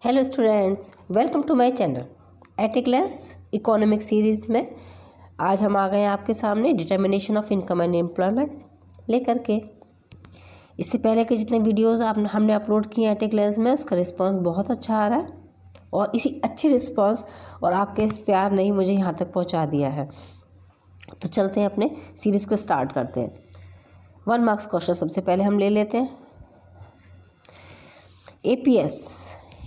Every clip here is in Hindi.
Hello students, welcome to my channel at a glance economic series में। आज हम आ गए हैं आपके सामने determination of income and employment लेकर के। इससे पहले के जितने वीडियोस हमने अपलोड किए एट ए ग्लांस में, उसका रिस्पांस बहुत अच्छा आ रहा है और इसी अच्छे रिस्पांस और आपके इस प्यार ने ही मुझे यहाँ तक पहुँचा दिया है। तो चलते हैं, अपने सीरीज़ को स्टार्ट करते हैं। 1 मार्क्स क्वेश्चन सबसे पहले हम ले लेते हैं।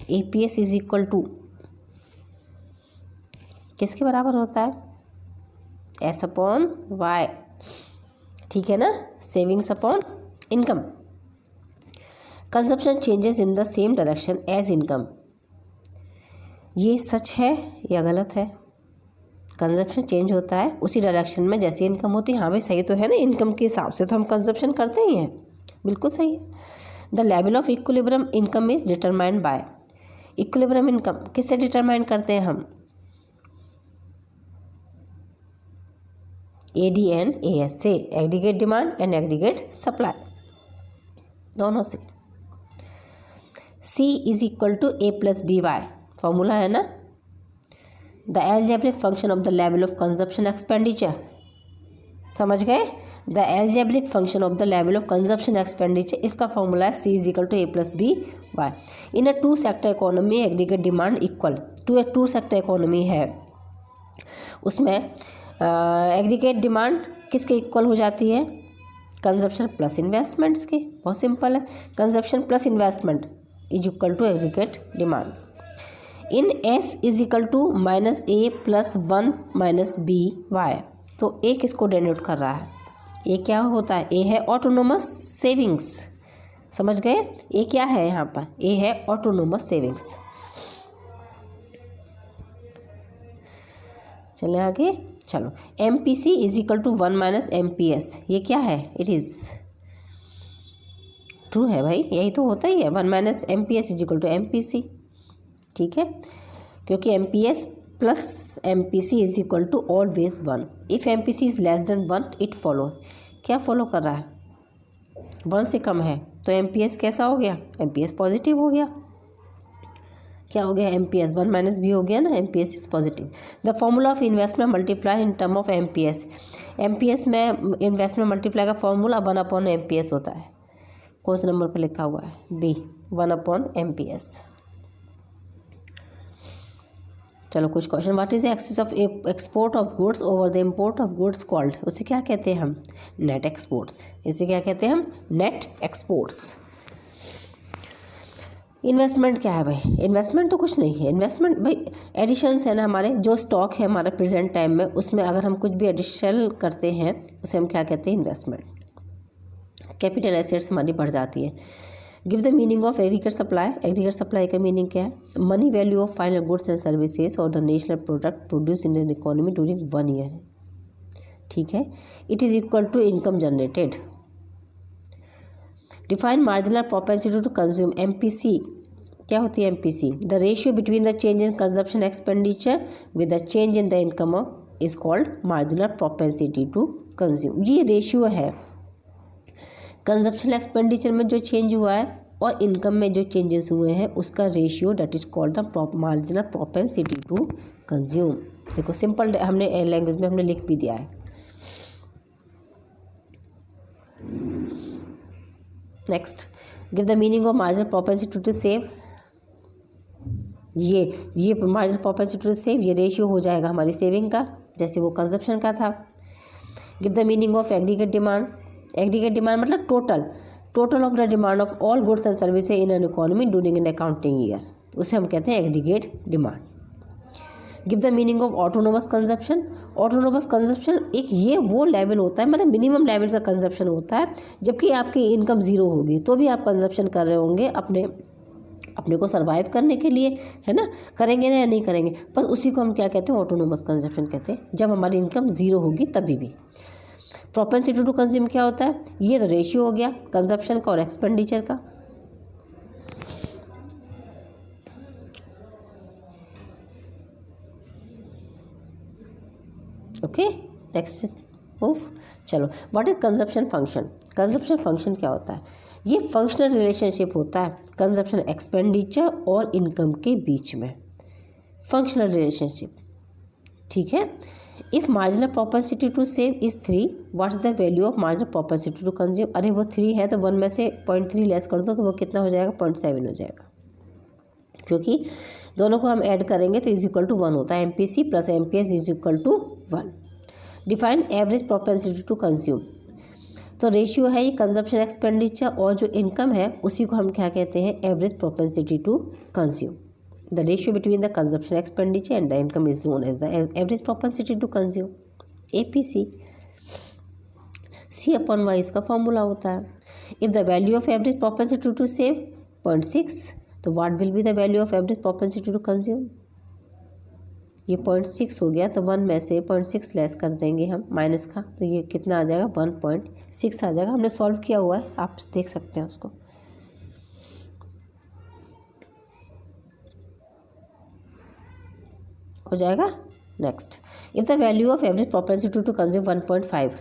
एपीएस इज इक्वल टू किसके बराबर होता है? एस अपॉन वाई, ठीक है ना, savings upon income. Consumption changes in the same direction as income, ये सच है या गलत है? कंजप्शन चेंज होता है उसी डायरेक्शन में जैसे इनकम होती है। हाँ भाई, सही तो है ना, इनकम के हिसाब से तो हम कंजप्शन करते ही हैं, बिल्कुल सही है। The level of equilibrium income is determined by, equilibrium income किससे डिटरमाइन करते हैं हम? AD एंड AS से, aggregate demand and aggregate supply, दोनों से। C is equal to A plus BY, formula है ना। The algebraic function of the level of consumption expenditure, समझ गए? The algebraic function of the level of consumption expenditure, इसका फॉर्मूला है C is equal to A plus BY। In a 2 sector economy aggregate demand equal to, 2 sector economy है, उसमें एग्रीगेट डिमांड किसके इक्वल हो जाती है? कंजप्शन प्लस इन्वेस्टमेंट्स के। बहुत सिंपल है, consumption plus investment is equal to aggregate demand. In S is equal to minus A plus 1 minus BY, तो A किसको डेनोट कर रहा है? A क्या होता है? A है ऑटोनोमस सेविंग्स, समझ गए? A क्या है यहाँ पर? A है ऑटोनोमस सेविंग्स। चलें आगे, चलो। MPC is equal to 1 minus MPS, ये क्या है? इट इज़ ट्रू है भाई, यही तो होता ही है। 1 minus MPS is equal to MPC, ठीक है, क्योंकि MPS plus MPC is equal to always 1। If MPC is less than 1 it follow, क्या फॉलो कर रहा है? 1 से कम है तो MPS कैसा हो गया? MPS पॉजिटिव हो गया। क्या हो गया? MPS 1 माइनस B हो गया ना, MPS is positive. The formula of investment multiply in term of MPS, MPS में इन्वेस्टमेंट मल्टीप्लाई का फॉर्मूला 1 अपॉन MPS होता है। कौन से नंबर पर लिखा हुआ है? B, 1 upon MPS। चलो कुछ question. What is excess of export of goods over the import of goods called, उसे क्या कहते हैं हम? Net exports. इसे क्या कहते हैं हम? Net exports. इन्वेस्टमेंट क्या है भाई? इन्वेस्टमेंट तो कुछ नहीं है। इन्वेस्टमेंट भाई एडिशंस है ना, हमारे जो स्टॉक है हमारा प्रेजेंट टाइम में, उसमें अगर हम कुछ भी एडिशन करते हैं उसे हम क्या कहते हैं? इन्वेस्टमेंट। कैपिटल एसेट्स हमारी बढ़ जाती है। Give the meaning of aggregate supply, aggregate supply का मीनिंग क्या है? Money value of final goods and services और the national product produce in the economy during 1 year, ठीक है। It is equal to income generated. Define marginal propensity to consume, MPC क्या होती है? MPC the ratio between the change in consumption expenditure with the change in the income is called marginal propensity to consume. ये रेशियो है कंजप्शन एक्सपेंडिचर में जो चेंज हुआ है और इनकम में जो चेंजेस हुए हैं, उसका ratio, that is called the marginal propensity to consume. देखो सिंपल हमने लैंग्वेज में हमने लिख भी दिया है। Next, give the meaning of marginal propensity to save. ये मार्जिनल प्रोपेंसिटी टू सेव, ये रेशियो हो जाएगा हमारी सेविंग का, जैसे वो कंजप्शन का था। Give the meaning of aggregate demand, aggregate demand मतलब total of the demand of all goods and services in an economy during an accounting year, उसे हम कहते हैं aggregate demand. Give the meaning of autonomous consumption, autonomous consumption एक ये वो लेवल होता है, मतलब मिनिमम लेवल का कंजप्शन होता है, जबकि आपकी इनकम ज़ीरो होगी तो भी आप कंजप्शन कर रहे होंगे अपने को सर्वाइव करने के लिए, है ना। करेंगे ना या नहीं करेंगे, बस उसी को हम क्या कहते हैं? ऑटोनोमस कंजप्शन कहते हैं, जब हमारी इनकम ज़ीरो होगी तभी भी। प्रोपेंसिटी टू कंज्यूम क्या होता है? ये तो रेशियो हो गया कंजप्शन का और एक्सपेंडिचर का। Okay, next move. चलो, what is consumption function, consumption function क्या होता है? ये फंक्शनल रिलेशनशिप होता है कंजप्शन एक्सपेंडिचर और इनकम के बीच में, फंक्शनल रिलेशनशिप। ठीक है। If marginal propensity to save is 3, what is the value of marginal propensity to consume? अरे वो 3 है तो 1 में से 0.3 लेस कर दो तो वो कितना हो जाएगा? 0.7 हो जाएगा, क्योंकि दोनों को हम ऐड करेंगे तो इज इक्वल टू 1 होता है। MPC plus MPS is equal to 1। Define average propensity to consume, तो रेशियो है ये कंजप्शन एक्सपेंडिचर और जो इनकम है उसी को हम क्या कहते हैं? Average propensity to consume. The ratio between the consumption expenditure and the income is known as the average propensity to consume, APC. C upon Y इसका फॉर्मूला होता है। If the value of average propensity to save 0.6, तो what will be the value of average propensity to consume? ये 0.6 हो गया तो 1 में से 0.6 लेस कर देंगे हम माइनस का, तो ये कितना आ जाएगा? 1.6 आ जाएगा। हमने सॉल्व किया हुआ है, आप देख सकते हैं उसको। हो जाएगा। Next, if the value of average propensity to consume 1.5,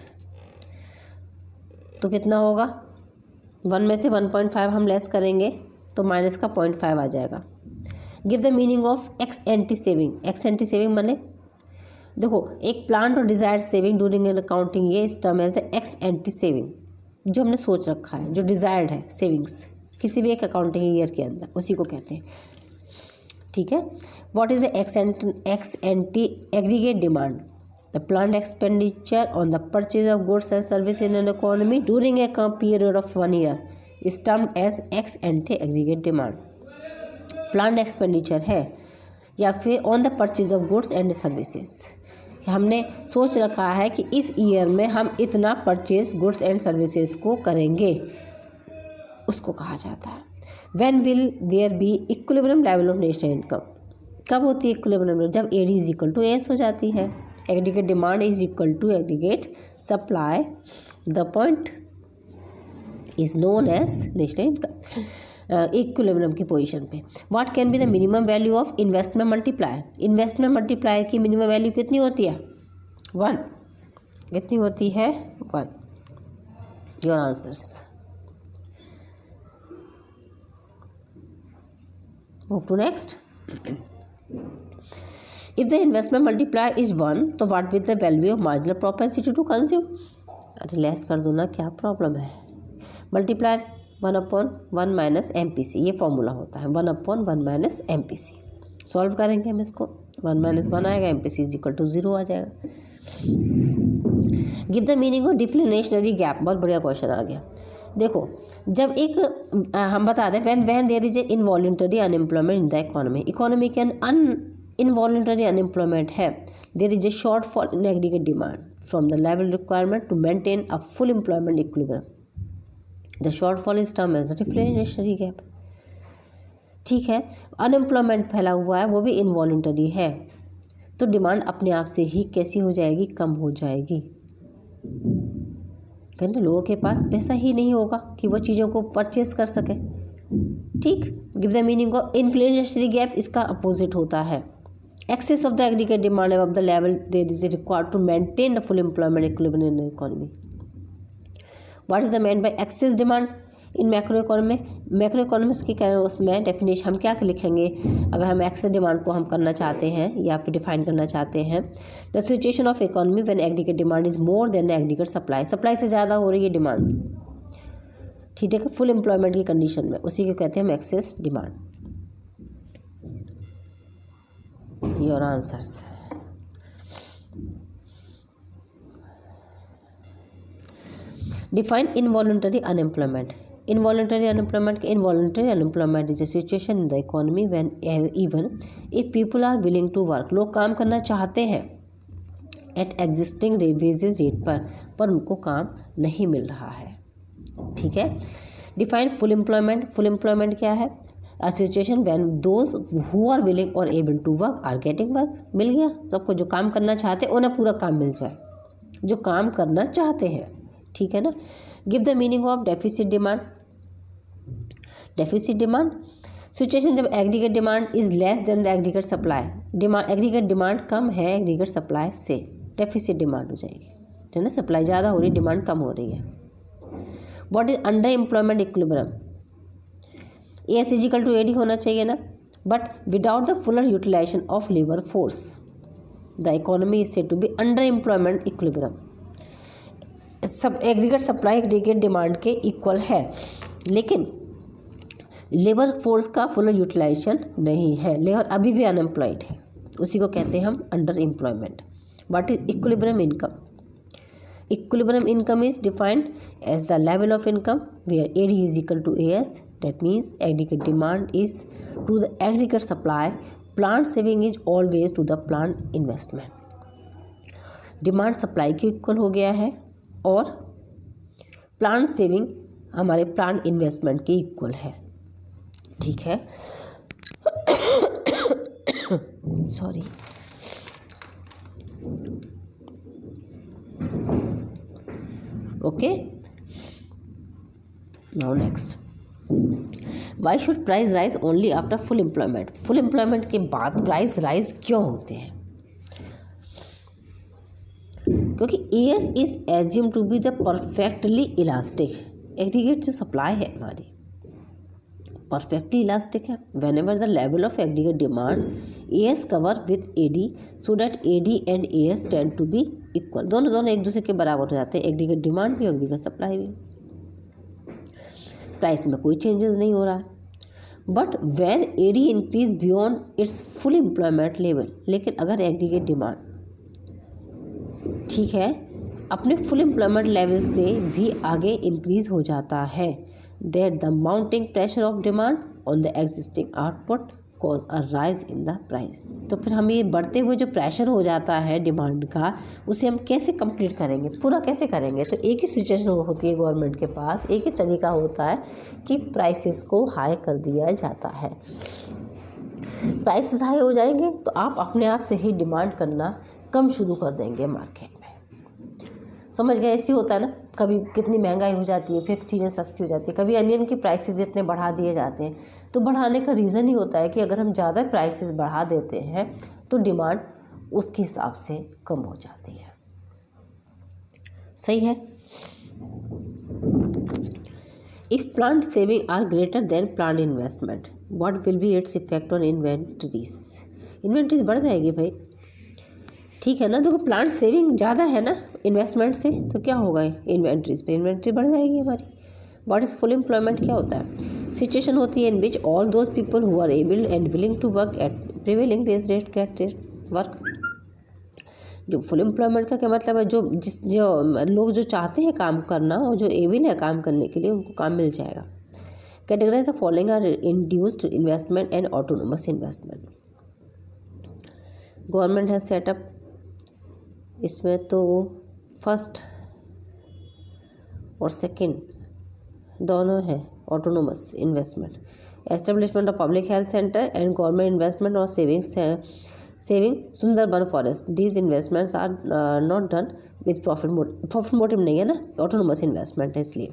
तो कितना होगा? 1 में से 1.5 हम लेस करेंगे तो माइनस का 0.5 आ जाएगा। Give the meaning of ex ante saving. Ex ante saving माने देखो, एक प्लान और desired saving during an accounting, ये इस term as ex ante saving, जो हमने सोच रखा है, जो डिजायर्ड है सेविंग्स किसी भी एक अकाउंटिंग ईयर के अंदर, उसी को कहते हैं। ठीक है। What is the ex ante aggregate demand? The planned expenditure on the purchase of goods and service in an economy during a period of 1 year is termed as ex ante aggregate demand. Planned expenditure है या फिर on the purchase of goods and services, हमने सोच रखा है कि इस ईयर में हम इतना परचेज गुड्स एंड सर्विसेज को करेंगे, उसको कहा जाता है। When will there be equilibrium level of national income? कब होती है इक्विलिब्रियम? जब AD is equal to S हो जाती है। Aggregate demand is equal to aggregate supply, the point is known as national income, equilibrium की पोजीशन पे। What can be the minimum value of investment multiplier? Investment multiplier की मिनिमम वैल्यू कितनी होती है? 1। कितनी होती है? 1। Your answers. Move to next. If the investment multiplier is 1, तो what will the value of marginal propensity to consume? अरे लेस कर दो ना, क्या प्रॉब्लम है? मल्टीप्लायर 1/1 माइनस MPC, ये फॉर्मूला होता है 1/1 माइनस MPC। सॉल्व करेंगे हम इसको, 1 - 1 आएगा, MPC इज इक्वल टू 0 आ जाएगा। Give the meaning of deflationary gap, बहुत बढ़िया क्वेश्चन आ गया। देखो, जब एक हम बता दें when there is a involuntary unemployment in the economy के इनवॉल्यूंटरी अनएम्प्लॉयमेंट है, there is a shortfall in aggregate demand from the level requirement to maintain a full employment equilibrium, the shortfall is term as the deflationary gap. ठीक है। अनएम्प्लॉयमेंट फैला हुआ है, वो भी इनवॉल्यूंटरी है, तो डिमांड अपने आप से ही कैसी हो जाएगी? कम हो जाएगी, क्योंकि लोगों के पास पैसा ही नहीं होगा कि वो चीज़ों को परचेस कर सके। ठीक। Give the meaning of inflationary gap, इसका अपोजिट होता है excess of the aggregate demand above the level there is required to maintain the full employment equilibrium in economy. What is the meant by excess demand in macro economy? Macro economics की उसमें डेफिनेशन हम क्या लिखेंगे अगर हम एक्सेस डिमांड को हम करना चाहते हैं या फिर डिफाइन करना चाहते हैं? The situation of economy when aggregate demand is more than aggregate supply, supply से ज़्यादा हो रही है डिमांड। ठीक है, फुल एम्प्लॉयमेंट की कंडीशन में, उसी को कहते हैं हम excess demand. Your answers. Define involuntary unemployment. Involuntary unemployment is a situation in the economy when even if people are willing to work, लोग काम करना चाहते हैं एट एग्जिस्टिंग वेजेस रेट पर उनको काम नहीं मिल रहा है। ठीक है। Define full employment. Full employment क्या है? A situation when those who are willing और able to work are getting work, मिल गया सबको, जो काम करना चाहते हैं उन्हें पूरा काम मिल जाए, जो काम करना चाहते हैं। ठीक है ना। Give the meaning of deficit demand. Deficit demand situation जब aggregate demand is less than the aggregate supply, demand aggregate demand कम है एग्रीगेट सप्लाई से, डेफिसिट डिमांड हो जाएगी। है ना, सप्लाई ज़्यादा हो रही, डिमांड कम हो रही है। What is under employment equilibrium? AS is equal to AD होना चाहिए ना, but without the fuller utilization of labour force the economy is said to be under employment equilibrium. सब एग्रीगेट सप्लाई एग्रीगेट डिमांड के इक्वल है, लेकिन लेबर फोर्स का फुलर यूटिलाइजेशन नहीं है, लेबर अभी भी अनएम्प्लॉयड है, उसी को कहते हैं हम under employment. What is equilibrium income? Equilibrium income is defined as the level of income where AD is equal to AS. That means aggregate demand is to the aggregate supply. Plant saving is always to the plant investment. Demand supply के इक्वल हो गया है और प्लांट सेविंग हमारे प्लांट इन्वेस्टमेंट के इक्वल है। ठीक है, sorry. Okay, now next, why should price rise only after full employment? Full employment के बाद प्राइस राइज क्यों होते हैं? क्योंकि AS is assumed to be the perfectly elastic aggregate जो सप्लाई है हमारी परफेक्टली इलास्टिक है। Whenever the level of aggregate demand AS cover with AD so that AD and AS tend to be equal. दोनों एक दूसरे के बराबर हो जाते हैं, एग्रीगेट डिमांड भी एग्रीगेट सप्लाई भी। प्राइस में कोई चेंजेस नहीं हो रहा है, but when AD increase beyond its full employment level, लेकिन अगर एग्रीगेट डिमांड ठीक है अपने फुल एम्प्लॉयमेंट लेवल से भी आगे इंक्रीज हो जाता है, that the mounting pressure of demand on the existing output cause a rise in the price। तो फिर हम ये बढ़ते हुए जो प्रेशर हो जाता है डिमांड का, उसे हम कैसे कंप्लीट करेंगे, पूरा कैसे करेंगे? तो एक ही सिचुएशन होती है गवर्नमेंट के पास, एक ही तरीका होता है कि प्राइसेस को हाई कर दिया जाता है। प्राइसेस हाई हो जाएंगे तो आप अपने आप से ही डिमांड करना कम शुरू कर देंगे मार्केट में। समझ गए? ऐसे होता है ना, कभी कितनी महंगाई हो जाती है फिर चीज़ें सस्ती हो जाती है, कभी अनियन की प्राइसेस इतने बढ़ा दिए जाते हैं। तो बढ़ाने का रीज़न ही होता है कि अगर हम ज़्यादा प्राइसेस बढ़ा देते हैं तो डिमांड उसके हिसाब से कम हो जाती है। सही है। If planned saving are greater than planned investment what will be its effect on inventories? Inventories बढ़ जाएगी भाई, ठीक है ना। देखो प्लांट सेविंग ज़्यादा है ना इन्वेस्टमेंट से, तो क्या होगा इन्वेंट्रीज पे, इन्वेंट्री बढ़ जाएगी हमारी। व्हाट इज़ फुल एम्प्लॉयमेंट क्या होता है? सिचुएशन होती है in which all those people who are able and willing to work at prevailing wage rate get work. जो फुल एम्प्लॉयमेंट का क्या मतलब है? जो लोग जो चाहते हैं काम करना और जो एबल है काम करने के लिए, उनको काम मिल जाएगा। Categorize the following are induced investment and autonomous investment. Government हैज सेटअप, इसमें तो फर्स्ट और सेकंड दोनों है autonomous investment. Establishment of public health center and government investment और saving Sundarban forest, these investments are not done with profit motive नहीं है ना, ऑटोनोमस इन्वेस्टमेंट है इसलिए।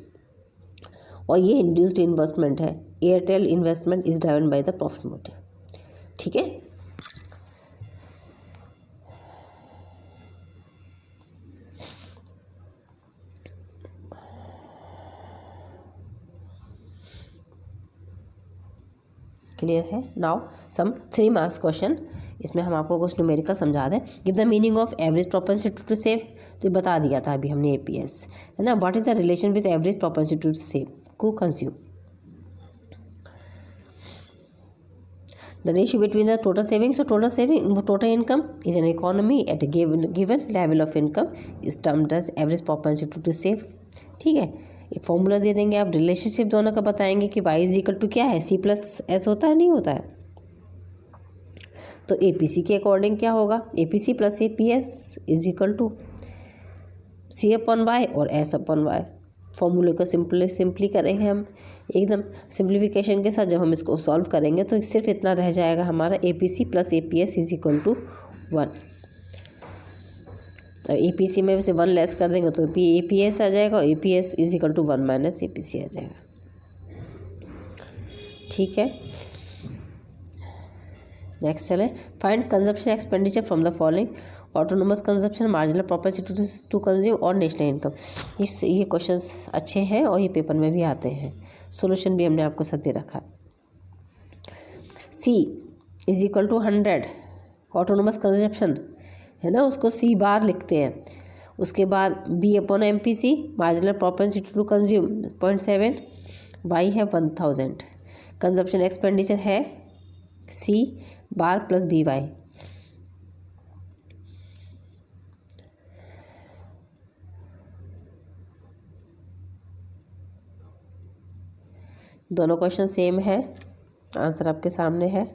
और ये इंड्यूस्ड इन्वेस्टमेंट है। Airtel investment is driven by the profit motive. ठीक है, क्लियर है। नाउ सम 3 मार्क्स क्वेश्चन, इसमें हम आपको कुछ न्यूमेरिकल समझा दें। Give the meaning of average propensity to save, तो ये बता दिया था अभी हमने APS, है ना। What is the relation with average propensity to save को consume? The ratio between the total savings और total income is an economy at a given level of income is termed as average propensity to save. ठीक है, एक फॉर्मूला दे देंगे, आप रिलेशनशिप दोनों का बताएंगे कि y इज इक्वल टू क्या है, C+S होता है नहीं होता है। तो APC के अकॉर्डिंग क्या होगा, APC plus APS is equal to C/Y और S/Y। फॉर्मूले को सिंपली करेंगे हम एकदम सिंप्लीफिकेशन के साथ। जब हम इसको सॉल्व करेंगे तो सिर्फ इतना रह जाएगा हमारा APC plus APS is equal to 1। तो APC में से 1 लेस कर देंगे तो APS आ जाएगा और APS is equal to 1 minus APC आ जाएगा। ठीक है, नेक्स्ट चले। Find consumption expenditure from the following. Autonomous consumption, marginal propensity to consume और नेशनल इनकम। ये क्वेश्चंस अच्छे हैं और ये पेपर में भी आते हैं। सॉल्यूशन भी हमने आपको साथ दे रखा। C is equal to 100 autonomous consumption है ना, उसको C बार लिखते हैं। उसके बाद B अपॉन MPC marginal propensity to consume 0.7, Y है 1000, कंजप्शन एक्सपेंडिचर है C बार प्लस BY। दोनों क्वेश्चन सेम है, आंसर आपके सामने है।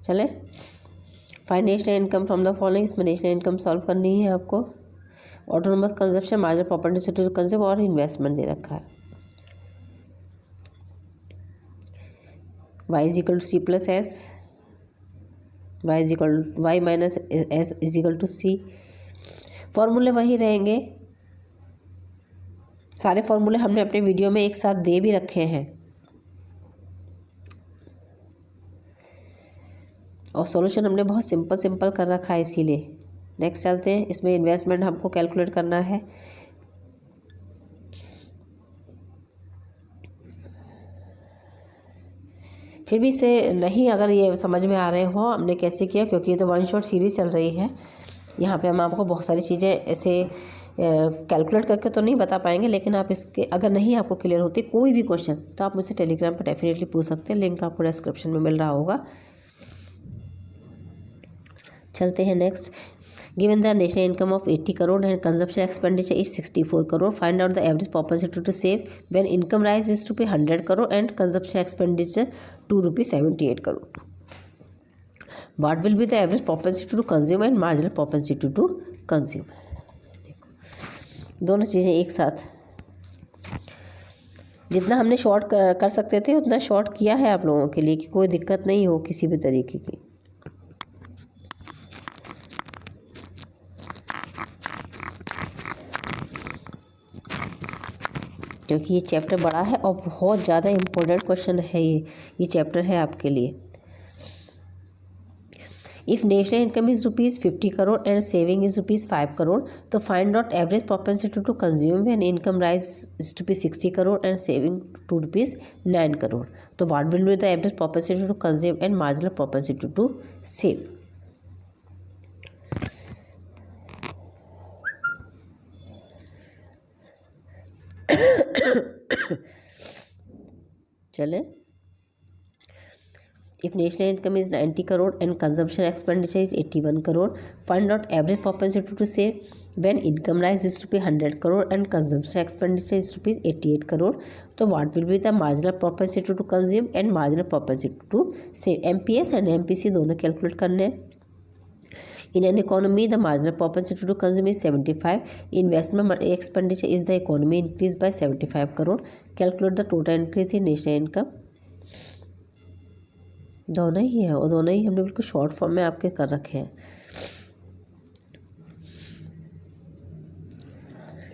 चलें, find national income from the following, इसमें नेशनल इनकम सॉल्व करनी है आपको। Autonomous consumption, marginal propensity to consume और इन्वेस्टमेंट दे रखा है। y is equal to C plus S, y minus S is equal to C. फॉर्मूले वही रहेंगे, सारे फॉर्मूले हमने अपने वीडियो में एक साथ दे भी रखे हैं और सॉल्यूशन हमने बहुत सिंपल कर रखा है, इसीलिए। नेक्स्ट चलते हैं, इसमें इन्वेस्टमेंट हमको कैलकुलेट करना है। फिर भी इसे नहीं अगर ये समझ में आ रहे हो हमने कैसे किया, क्योंकि ये तो वन शॉट सीरीज चल रही है, यहाँ पे हम आपको बहुत सारी चीज़ें ऐसे कैलकुलेट करके तो नहीं बता पाएंगे, लेकिन आप इसके अगर नहीं आपको क्लियर होती कोई भी क्वेश्चन तो आप मुझसे टेलीग्राम पर डेफिनेटली पूछ सकते हैं, लिंक आपको डिस्क्रिप्शन में मिल रहा होगा। चलते हैं next. Given the national income of 80 crore and consumption expenditure is 64 crore, find out the average propensity to save when income rise is to pay 100 crore and consumption expenditure ₹278 crore. What will be the average propensity to consume and marginal propensity to consume. दोनों चीज़ें एक साथ, जितना हमने शॉर्ट कर सकते थे उतना शॉर्ट किया है आप लोगों के लिए कि कोई दिक्कत नहीं हो किसी भी तरीके की। क्योंकि ये चैप्टर बड़ा है और बहुत ज़्यादा इम्पोर्टेंट क्वेश्चन है ये चैप्टर है आपके लिए। If national income is ₹50 crore and saving is ₹5 crore, तो find out average propensity to consume when income rise is ₹60 crore and saving ₹9 crore. तो what will be the average propensity to consume and marginal propensity to save. चले, if national income is 90 crore and consumption expenditure is 81 crore, find out average propensity to save when income rise is ₹100 crore and consumption expenditure is ₹88 crore. तो what will be the marginal propensity to consume and marginal propensity to save. MPS एंड MPC दोनों कैलकुलेट करने हैं। In an economy, the marginal propensity to consume is 75. Investment expenditure is the economy increased by 75 crore. Calculate the total increase in national income. दोनों ही है और दोनों ही हमने बिल्कुल शॉर्ट फॉर्म में आपके कर रखे हैं।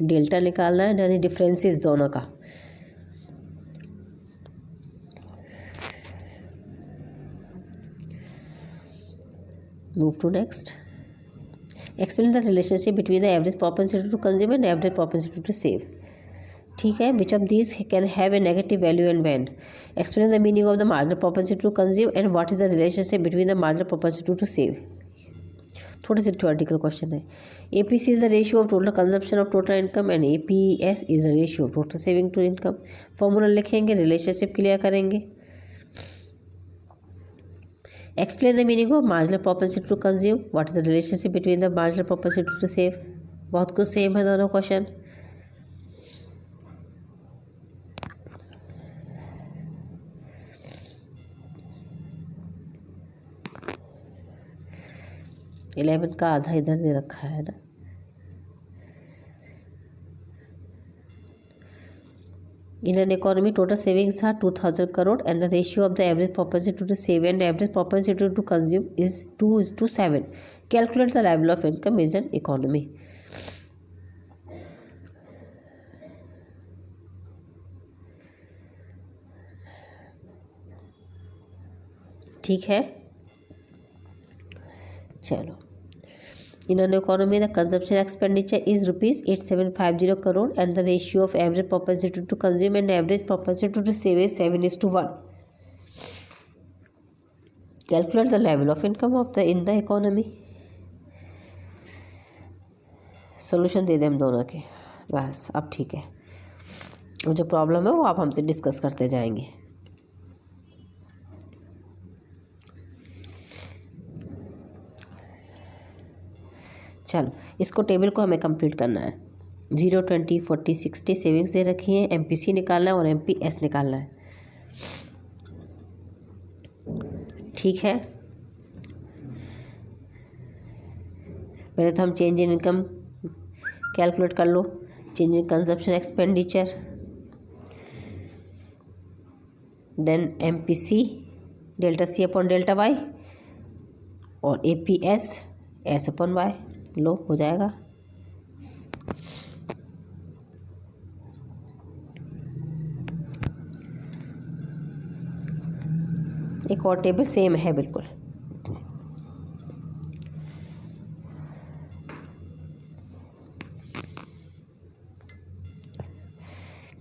डेल्टा निकालना है यानी डिफरेंसेस दोनों का। Move to next. Explain the relationship between the average propensity to consume and average propensity to save. ठीक है, which of these can have a negative value and when. Explain the meaning of the marginal propensity to consume and what is the relationship between the marginal propensity to save. थोड़े से थ्योरेटिकल क्वेश्चन है। APC is the ratio of total consumption of total income and APS is the ratio of total saving to income. Formula लिखेंगे, रिलेशनशिप क्लियर करेंगे। Explain the meaning of marginal propensity to consume. What is the relationship between the marginal propensity to save? बहुत कुछ सेम है दोनों क्वेश्चन। इलेवन का आधा इधर दे रखा है ना। In an economy, total savings are 2000 crore and the ratio of the average propensity to save and average propensity to consume is 2:7. Calculate the level of income in an economy. ठीक है, चलो In an economy, the consumption expenditure is rupees 8750 crore and the ratio of average propensity to consume and average propensity to save is 7:1. Calculate the level of income of the in the economy. Solution दे दें हम दोनों के, बस अब ठीक है। जो प्रॉब्लम है वो आप हमसे डिस्कस करते जाएंगे। चलो इसको टेबल को हमें कंप्लीट करना है। 0, 20, 40, 60 सेविंग्स दे रखी हैं, MPC निकालना है और MPS निकालना है। ठीक है, पहले तो हम चेंज इन इनकम कैलकुलेट कर लो। Change in consumption expenditure, then MPC delta C upon delta Y और APS S अपॉन Y। लो हो जाएगा। एक और टेबल सेम है बिल्कुल।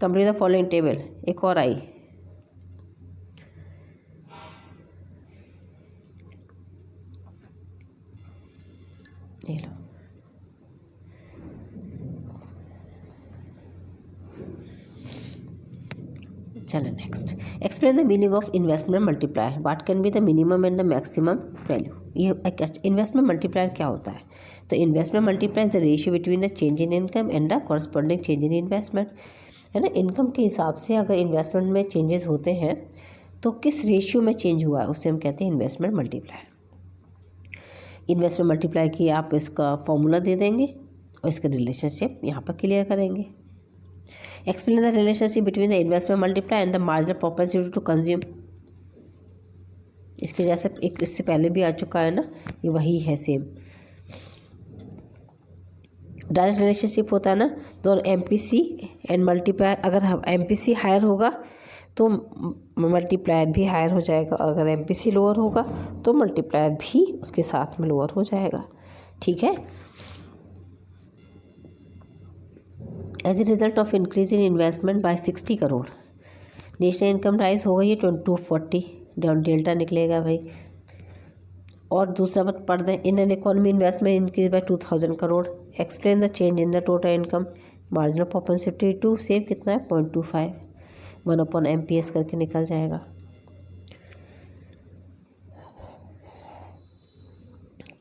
कंप्लीट द फॉलोइंग टेबल, एक और आई। ये लो, चलो next. Explain the meaning of investment multiplier, what can be the minimum and the maximum value. ये इन्वेस्टमेंट मल्टीप्लायर क्या होता है? तो investment multiplier is the ratio between the change in income and the corresponding change in investment, है ना। इनकम के हिसाब से अगर इन्वेस्टमेंट में चेंजेस होते हैं तो किस रेशियो में चेंज हुआ है उससे हम कहते हैं इन्वेस्टमेंट मल्टीप्लायर। इन्वेस्टमेंट मल्टीप्लायर की आप इसका फॉर्मूला दे देंगे और इसका रिलेशनशिप यहाँ पर क्लियर करेंगे। Explain the relationship between the investment multiplier and the marginal propensity to consume. इसके जैसे एक इससे पहले भी आ चुका है ना, ये वही है सेम। डायरेक्ट रिलेशनशिप होता है ना, दोनों MPC एंड मल्टीप्लायर। अगर हम MPC हायर होगा तो मल्टीप्लायर भी हायर हो जाएगा, अगर MPC लोअर होगा तो मल्टीप्लायर भी उसके साथ में लोअर हो जाएगा। ठीक है। As a result of increase in investment by 60 crore, national income rise हो गई है 240, डेल्टा निकलेगा भाई। और दूसरा मत पढ़ दें, in an economy investment increase by 2000 crore. Explain the change in the total income, marginal propensity to save कितना है 0.25, 1/MPS करके निकल जाएगा।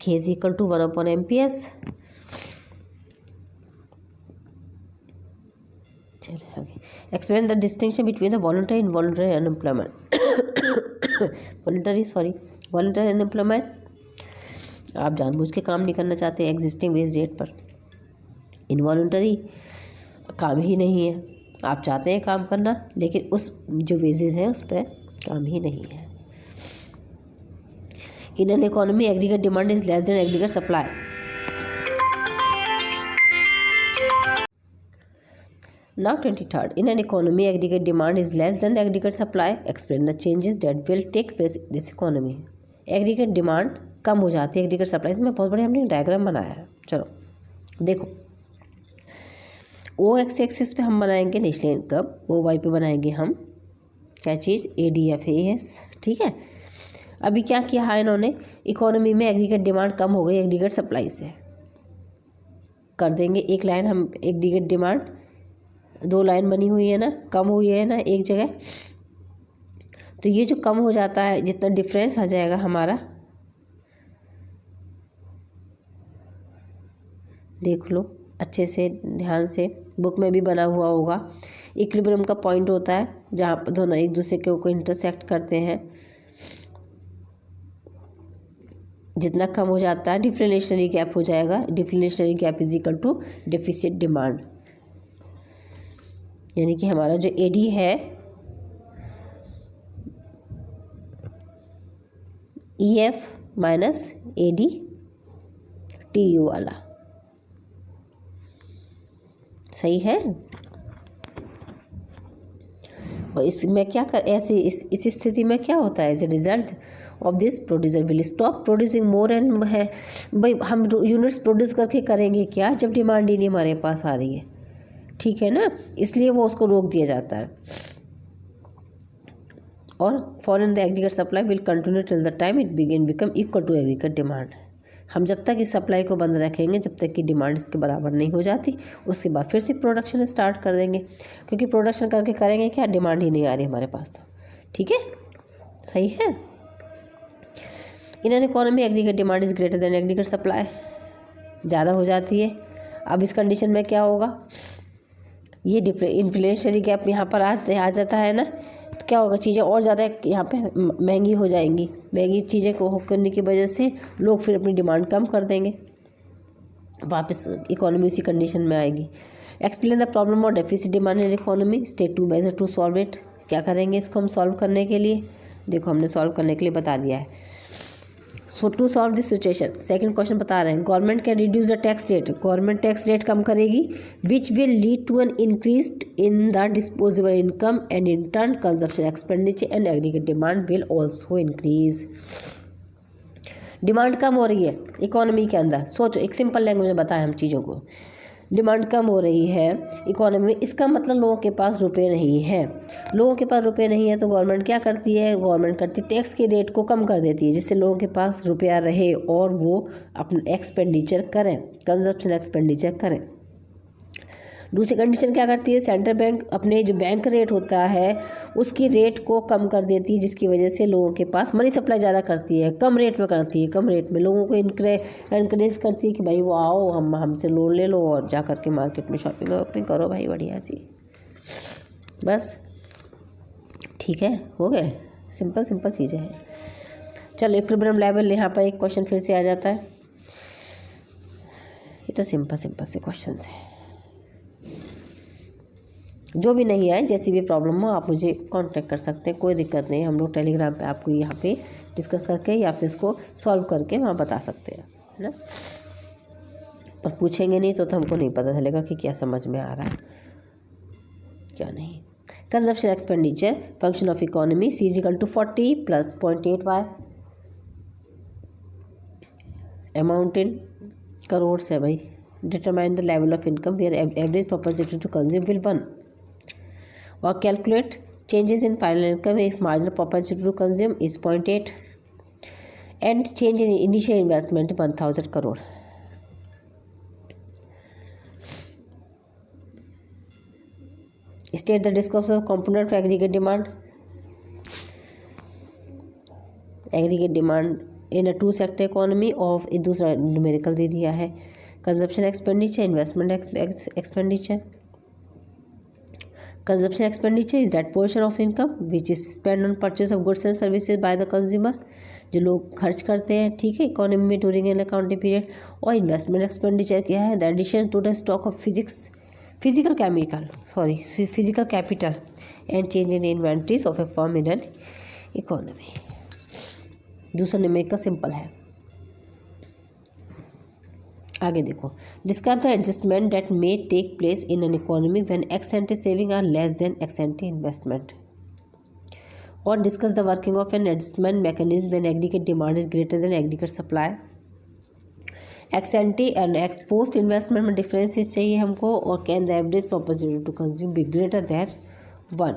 K is equal to 1/MPS। चलिए आगे। Explain the distinction between the voluntary and involuntary unemployment. Voluntary unemployment, आप जानबूझ के काम नहीं करना चाहते एग्जिस्टिंग वेज रेट पर। इनवॉलंटरी, काम ही नहीं है, आप चाहते हैं काम करना लेकिन उस जो वेजेस हैं उस पर काम ही नहीं है। इन an economy aggregate demand is less then aggregate supply. Now 23rd, in an economy aggregate demand is less than the aggregate supply. Explain the changes that will take place in this economy. Aggregate demand कम हो जाती है एग्रीगेट सप्लाई। इसमें बहुत बड़े हमने डायग्राम बनाया है। चलो देखो, OX एक्सिस पे हम बनाएंगे नेशनल इनकम, OY पे बनाएंगे हम क्या चीज़ ADFAS। ठीक है। अभी क्या किया है इन्होंने, इकोनॉमी में एग्रीगेट डिमांड कम हो गई एग्रीगेट सप्लाई से, कर देंगे एक लाइन हम एग्रीगेट डिमांड, 2 लाइन बनी हुई है ना, कम हुई है ना एक जगह। तो ये जो कम हो जाता है, जितना डिफरेंस आ जाएगा हमारा, देख लो अच्छे से ध्यान से, बुक में भी बना हुआ होगा। इक्विलिब्रियम का पॉइंट होता है जहाँ पर दोनों एक दूसरे के को इंटरसेक्ट करते हैं। जितना कम हो जाता है डिफ्लेशनरी गैप हो जाएगा। Deflationary gap is equal to deficit demand, यानी कि हमारा जो AD है EF माइनस AD TU वाला, सही है। और इसमें क्या कर ऐसे इस स्थिति में क्या होता है, as a result of this producer will stop producing more and है। भाई हम यूनिट्स प्रोड्यूस करके करेंगे क्या जब डिमांड ही नहीं हमारे पास आ रही है, ठीक है ना, इसलिए वो उसको रोक दिया जाता है। और foreign the aggregate supply will continue till the time it become equal to aggregate demand. हम जब तक इस सप्लाई को बंद रखेंगे जब तक कि डिमांड इसके बराबर नहीं हो जाती, उसके बाद फिर से प्रोडक्शन स्टार्ट कर देंगे, क्योंकि प्रोडक्शन करके करेंगे क्या, डिमांड ही नहीं आ रही हमारे पास तो, ठीक है, सही है। इन an economy aggregate demand is greater than aggregate supply, ज़्यादा हो जाती है। अब इस कंडीशन में क्या होगा, ये इन्फ्लेशनरी गैप यहाँ पर आ जाता है ना, तो क्या होगा, चीज़ें और ज़्यादा यहाँ पे महंगी हो जाएंगी। महंगी चीज़ें को करने की वजह से लोग फिर अपनी डिमांड कम कर देंगे, वापस इकोनॉमी उसी कंडीशन में आएगी। Explain the problem of deficit demand in economy, state two measure to solve it. क्या करेंगे इसको हम सॉल्व करने के लिए, देखो हमने सॉल्व करने के लिए बता दिया है। So to solve this situation, second question बता रहे हैं, government can reduce the tax rate, government tax rate कम करेगी, which will lead to an increase in the disposable income and in turn consumption expenditure and aggregate demand will also increase. Demand कम हो रही है इकोनॉमी के अंदर, सोचो एक सिंपल लैंग्वेज में बताएं हम चीज़ों को, डिमांड कम हो रही है इकोनॉमी में, इसका मतलब लोगों के पास रुपए नहीं है। लोगों के पास रुपए नहीं है तो गवर्नमेंट क्या करती है, गवर्नमेंट करती टैक्स के रेट को कम कर देती है, जिससे लोगों के पास रुपया रहे और वो अपना एक्सपेंडिचर करें, कंजप्शन एक्सपेंडिचर करें। दूसरी कंडीशन क्या करती है, सेंट्रल बैंक अपने जो बैंक रेट होता है उसकी रेट को कम कर देती है, जिसकी वजह से लोगों के पास मनी सप्लाई ज़्यादा करती है, कम रेट में करती है, कम रेट में लोगों को इनकरेज करती है कि भाई वो आओ हमसे लोन ले लो और जा करके मार्केट में शॉपिंग वॉपिंग करो भाई बढ़िया सी, बस ठीक है, हो गए, सिंपल सिंपल चीज़ें हैं। चलो इक्विलिब्रियम लेवल, यहाँ पर एक क्वेश्चन फिर से आ जाता है, ये तो सिंपल सिंपल से क्वेश्चन है, जो भी नहीं आए जैसी भी प्रॉब्लम हो आप मुझे कांटेक्ट कर सकते हैं, कोई दिक्कत नहीं, हम लोग टेलीग्राम पे आपको यहाँ पे डिस्कस करके या फिर इसको सॉल्व करके वहाँ बता सकते हैं, है ना। पर पूछेंगे नहीं तो हमको नहीं पता चलेगा कि क्या समझ में आ रहा है क्या नहीं। Consumption expenditure function of economy C = 40 + 0.8y, amount in crore है भाई। Determine the level of income where average proportion to consume will 1, और calculate changes in final income if marginal propensity to consume is 0.8 and change in initial investment 1000 crore. State the discussion of component of aggregate demand. Aggregate demand in a two sector economy of दूसरा न्यूमेरिकल दे दिया है, consumption expenditure, investment expenditure. Consumption expenditure is that portion of income which is spent on purchase of goods and services by the consumer, जो लोग खर्च करते हैं, ठीक है, इकोनॉमी में ड्यूरिंग एन अकाउंटिंग पीरियड। और इन्वेस्टमेंट एक्सपेंडिचर क्या है, the addition to the stock of physical capital and change in inventories of a firm in an economy. दूसरा न्यूमेरिकल सिंपल है, आगे देखो, describe the adjustment that may take place in an economy when ex ante saving are less than ex ante investment, और discuss the working of an adjustment mechanism when aggregate demand is greater than aggregate supply. Ex ante and ex post investment में डिफरेंसेस चाहिए हमको, और can the average proportion to consume be greater than 1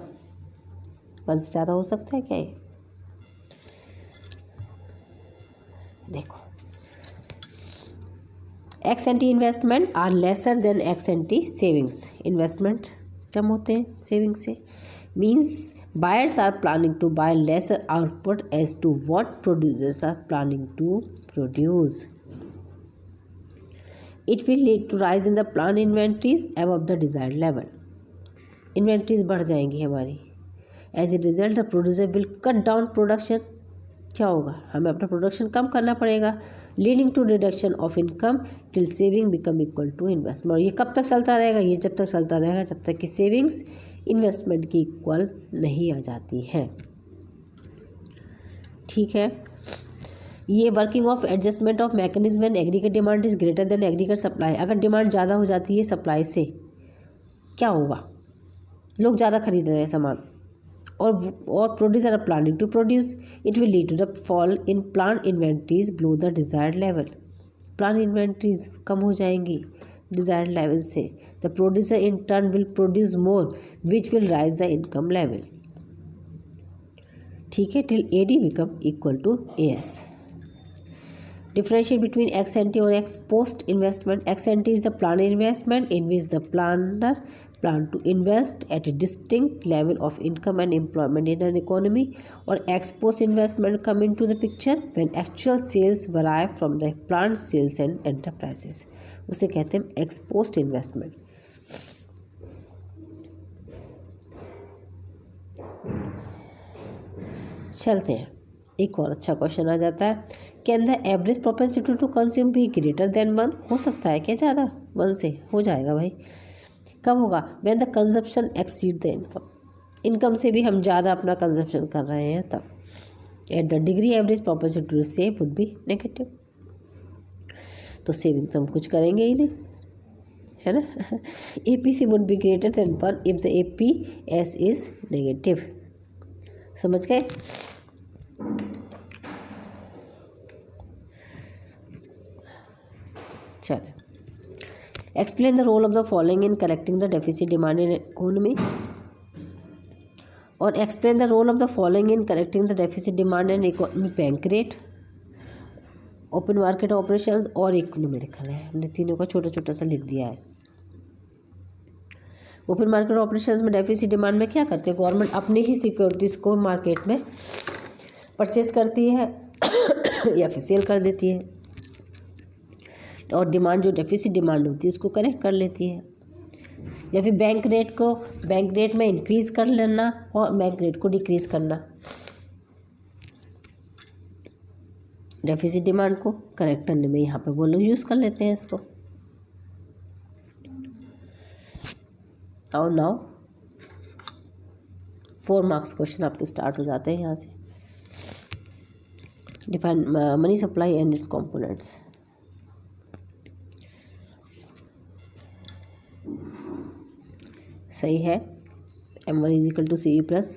से ज़्यादा हो सकता है क्या ये, देखो ex ante investment are lesser than ex ante savings, investment कम होते हैं सेविंग से, means buyers are planning to buy lesser output as to what producers are planning to produce. It will lead to rise in the plan inventories above the desired level, inventories बढ़ जाएंगी हमारी, as a result the producer will cut down production, क्या होगा, हमें अपना प्रोडक्शन कम करना पड़ेगा, leading to reduction of income till saving become equal to investment. और ये कब तक चलता रहेगा, ये जब तक चलता रहेगा जब तक कि सेविंग्स इन्वेस्टमेंट की इक्वल नहीं आ जाती है, ठीक है। ये working of adjustment of mechanism and aggregate demand is greater than aggregate supply, अगर डिमांड ज़्यादा हो जाती है सप्लाई से क्या होगा, लोग ज़्यादा खरीद रहे हैं सामान or producer are planning to produce, it will lead to the fall in plant inventories below the desired level. Plant inventories कम हो जाएंगी desired level से. The producer in turn will produce more, which will rise the income level. ठीक है, till AD become equal to AS. Differentiate between ex ante or ex post investment. Ex ante is the planned investment in which the planner plan to invest at a distinct level of income and employment in an economy, or ex post investment come into the picture when actual sales vary from the planned sales and enterprises. उसे कहते हैं ex post investment. चलते हैं, एक और अच्छा क्वेश्चन आ जाता है. Can the average propensity to consume be greater than 1? हो सकता है क्या? ज़्यादा 1 से हो जाएगा भाई. कब होगा? When the consumption exceed the income. Income से भी हम ज़्यादा अपना कंजप्शन कर रहे हैं तब. At the degree average propensity to save would be negative. तो सेविंग तो हम कुछ करेंगे ही नहीं, है ना. APC would be greater than 1 if the APS is negative. समझ गए? चलो, explain the role of the following in correcting the deficit demand in economy, और explain the role of the following in correcting the deficit demand in economy. Bank rate, open market operations और एक न्यूमेरिकल है. हमने तीनों का छोटा छोटा सा लिख दिया है. ओपन मार्केट ऑपरेशंस में डेफिसिट डिमांड में क्या करते हैं? गवर्नमेंट अपनी ही सिक्योरिटीज़ को मार्केट में परचेज करती है या फिर सेल कर देती है, और डिमांड जो डेफिसिट डिमांड होती है उसको करेक्ट कर लेती है. या फिर बैंक रेट में इंक्रीज़ कर लेना और बैंक रेट को डिक्रीज़ करना. डेफिसिट डिमांड को करेक्ट करने में यहाँ पे वो लोग यूज़ कर लेते हैं इसको. और नाउ 4 मार्क्स क्वेश्चन आपके स्टार्ट हो जाते हैं यहाँ से. Define money supply and its components. सही है. M1 is equal to CE plus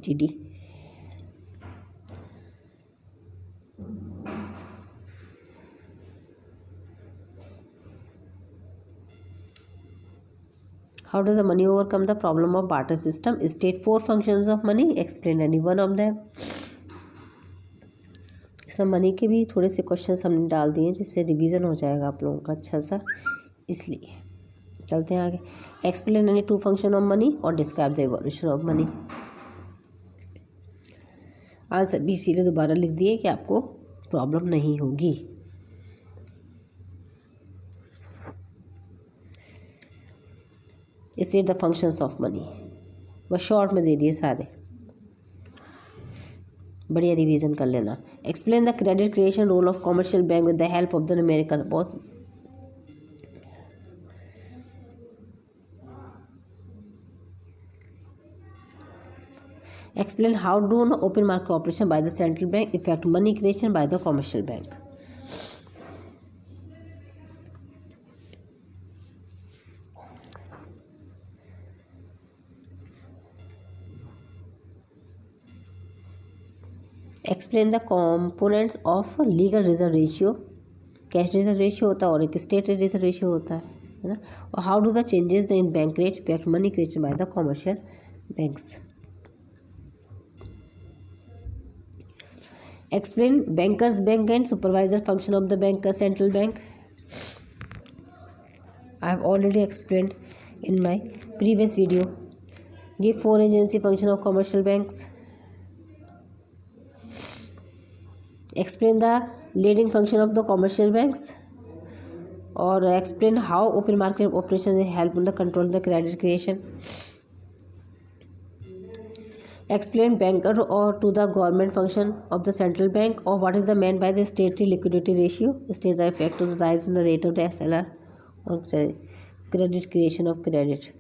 GD. How does the money overcome the problem of barter system? State 4 functions of money. Explain any one of them. इसमें मनी के भी थोड़े से क्वेश्चंस हमने डाल दिए जिससे रिवीजन हो जाएगा आप लोगों का अच्छा सा. इसलिए चलते हैं आगे. Explain any 2 function of money और describe the evolution of money. Answer भी इसीलिए दोबारा लिख दिए कि आपको प्रॉब्लम नहीं होगी. State the functions of money. बस शॉर्ट में दे दिए सारे, बढ़िया रिवीजन कर लेना. Explain the credit creation role of commercial bank with the help of the numerical. बहुत explain how do open market operation by the central bank effect money creation by the commercial bank. Explain the components of legal reserve ratio. Cash reserve ratio होता है और एक स्टेट रिजर्व रेशियो होता है ना. और how do the changes in bank rate effect money creation by the commercial banks. Explain bankers bank and supervisor function of the bank central bank. I have already explained in my previous video. Give 4 agency function of commercial banks. Explain the leading function of the commercial banks, or explain how open market operations help in the control the credit creation. Explain banker or to the government function of the central bank, or what is the meant by the state liquidity ratio. State the effect of the rise in the rate of the SLR or credit creation of credit.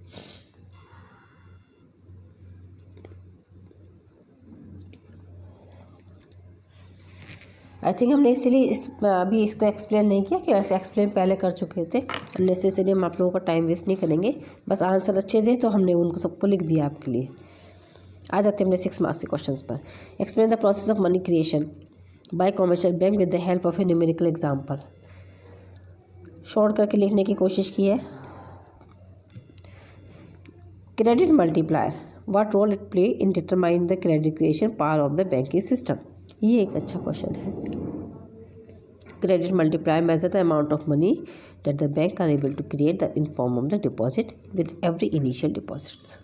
I think हमने इसलिए अभी इसको एक्सप्लेन नहीं किया कि एक्सप्लेन पहले कर चुके थे, अननेसेसरी हम आप लोगों का टाइम वेस्ट नहीं करेंगे। बस आंसर अच्छे दे तो हमने उनको सबको लिख दिया आपके लिए। आ जाते हैं हमने 6 मार्क्स के क्वेश्चंस पर। Explain the process of money creation by commercial bank with the help of a numerical example. Short करके लिखने की कोशिश की है। Credit multiplier, what role it play in determine the credit creation power of the banking system. ये एक अच्छा क्वेश्चन है। Credit multiplier measure the amount of money that the bank are able to create the in form of the deposit with every initial deposits.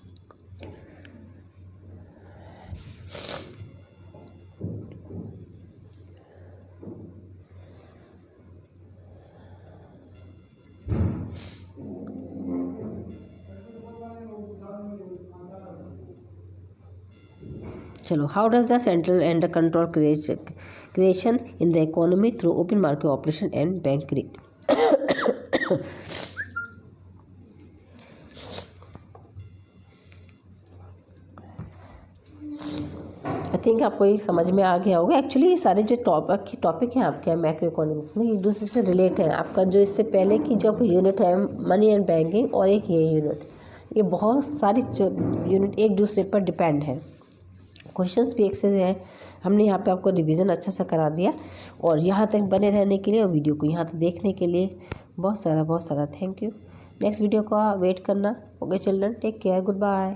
चलो, how does the central and control creation in the economy through open market operation and bank credit. I think आपको ये समझ में आ गया होगा। एक्चुअली ये सारे जो टॉपिक हैं आपके मैक्रो इकोनॉमिक्स में, एक दूसरे से रिलेट है। आपका जो इससे पहले की जो यूनिट है मनी एंड बैंकिंग, और एक ये यूनिट, ये बहुत सारी जो यूनिट एक दूसरे पर डिपेंड है। क्वेश्चंस भी एक से हैं। हमने यहाँ पे आपको रिवीजन अच्छा सा करा दिया, और यहाँ तक बने रहने के लिए और वीडियो को यहाँ तक देखने के लिए बहुत सारा थैंक यू। नेक्स्ट वीडियो का वेट करना। Okay children, take care, good bye.